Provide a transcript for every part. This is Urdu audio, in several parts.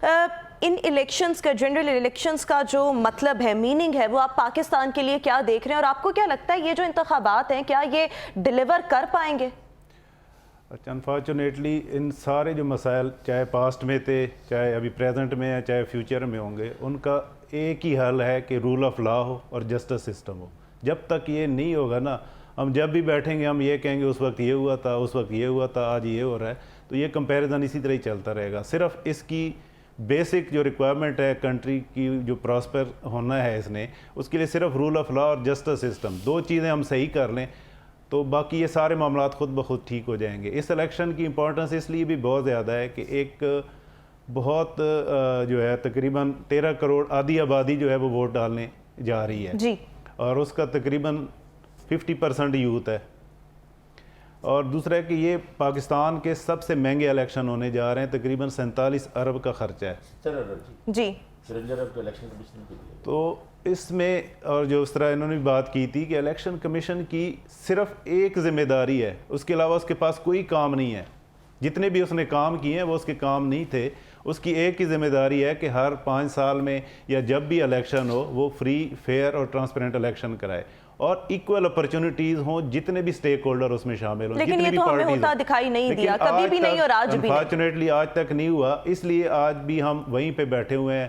ان الیکشنز کا، جنرل الیکشنز کا جو مطلب ہے، میننگ ہے، وہ آپ پاکستان کے لیے کیا دیکھ رہے ہیں، اور آپ کو کیا لگتا ہے یہ جو انتخابات ہیں کیا یہ ڈیلیور کر پائیں گے؟ اچھا، انفارچونیٹلی ان سارے جو مسائل چاہے پاسٹ میں تھے، چاہے ابھی پریزنٹ میں ہیں، چاہے فیوچر میں ہوں گے، ان کا ایک ہی حل ہے کہ رول آف لا ہو اور جسٹس سسٹم ہو۔ جب تک یہ نہیں ہوگا نا، ہم جب بھی بیٹھیں گے ہم یہ کہیں گے اس وقت یہ ہوا تھا، اس وقت یہ ہوا تھا، آج یہ ہو رہا ہے، تو یہ کمپیریزن اسی طرح ہی چلتا رہے گا۔ صرف اس کی بیسک جو ریکوائرمنٹ ہے کنٹری کی، جو پراسپر ہونا ہے اس نے، اس کے لیے صرف رول آف لا اور جسٹس سسٹم، دو چیزیں ہم صحیح کر لیں تو باقی یہ سارے معاملات خود بخود ٹھیک ہو جائیں گے۔ اس الیکشن کی امپورٹنس اس لیے بھی بہت زیادہ ہے کہ ایک بہت جو ہے تقریباً 13 کروڑ آدھی آبادی جو ہے وہ ووٹ ڈالنے جا رہی ہے جی، اور اس کا تقریباً 50% یوتھ ہے، اور دوسرا ہے کہ یہ پاکستان کے سب سے مہنگے الیکشن ہونے جا رہے ہیں، تقریباً 47 ارب کا خرچہ ہے جی، تو اس میں، اور جو اس طرح انہوں نے بات کی تھی کہ الیکشن کمیشن کی صرف ایک ذمہ داری ہے، اس کے علاوہ اس کے پاس کوئی کام نہیں ہے، جتنے بھی اس نے کام کیے ہیں وہ اس کے کام نہیں تھے، اس کی ایک ہی ذمہ داری ہے کہ ہر 5 سال میں یا جب بھی الیکشن ہو وہ فری، فیئر اور ٹرانسپیرنٹ الیکشن کرائے اور ایکول اپرچونٹیز ہوں، جتنے بھی سٹیک ہولڈر اس میں شامل ہوں، لیکن یہ تو ہمیں ہوتا دکھائی نہیں دیا، کبھی بھی نہیں اور آج بھی نہیں۔ انفارچونیٹلی آج تک نہیں ہوا، اس لیے آج بھی ہم وہیں پہ بیٹھے ہوئے ہیں،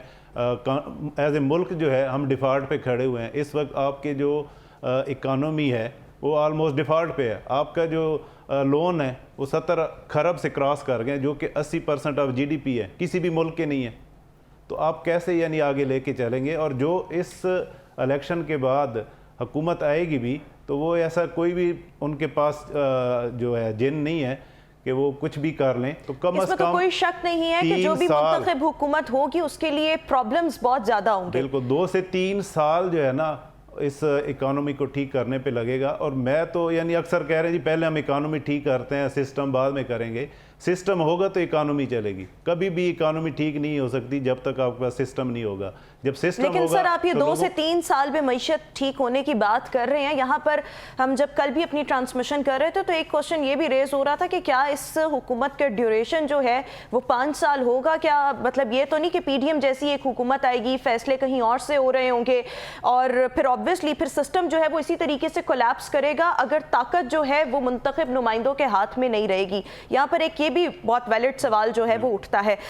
ایز اے ملک جو ہے ہم ڈیفالٹ پہ کھڑے ہوئے ہیں۔ اس وقت آپ کے جو اکانومی ہے وہ آلموسٹ ڈیفالٹ پہ ہے، آپ کا جو لون ہے وہ 70 کھرب سے کراس کر گئے، جو کہ 80% آف GDP ہے، کسی بھی ملک کے نہیں ہے، تو آپ کیسے یعنی آگے لے کے چلیں گے؟ اور جو اس الیکشن کے بعد حکومت آئے گی بھی تو وہ ایسا کوئی بھی ان کے پاس جو ہے جن نہیں ہے کہ وہ کچھ بھی کر لیں، تو کم از کم اس میں تو کوئی شک نہیں ہے کہ جو بھی منتخب حکومت ہوگی اس کے لیے پرابلمز بہت زیادہ ہوں گے۔ بالکل 2 سے 3 سال جو ہے نا اس اکانومی کو ٹھیک کرنے پہ لگے گا، اور میں تو یعنی اکثر کہہ رہے ہیں جی پہلے ہم اکانومی ٹھیک کرتے ہیں، سسٹم بعد میں کریں گے۔ سسٹم ہوگا تو اکانومی چلے گی، کبھی بھی اکانومی ٹھیک نہیں ہو سکتی جب تک آپ کے پاس سسٹم نہیں ہوگا۔ جب سسٹم ہوگا، لیکن سر آپ یہ 2 سے 3 سال میں معیشت ٹھیک ہونے کی بات کر رہے ہیں، یہاں پر ہم جب کل بھی اپنی ٹرانسمیشن کر رہے تھے تو ایک کوشچن یہ بھی ریز ہو رہا تھا کہ کیا اس حکومت کا ڈیوریشن جو ہے وہ 5 سال ہوگا؟ کیا مطلب یہ تو نہیں کہ PDM جیسی ایک حکومت آئے گی، فیصلے کہیں اور سے ہو رہے ہوں گے، اور پھر آبویسلی پھر سسٹم جو ہے وہ اسی طریقے سے کولیپس کرے گا اگر طاقت جو ہے وہ منتخب نمائندوں کے ہاتھ میں نہیں رہے گی؟ یہاں پر ایک یہ بھی بہت ویلڈ سوال جو ہے وہ اٹھتا ہے۔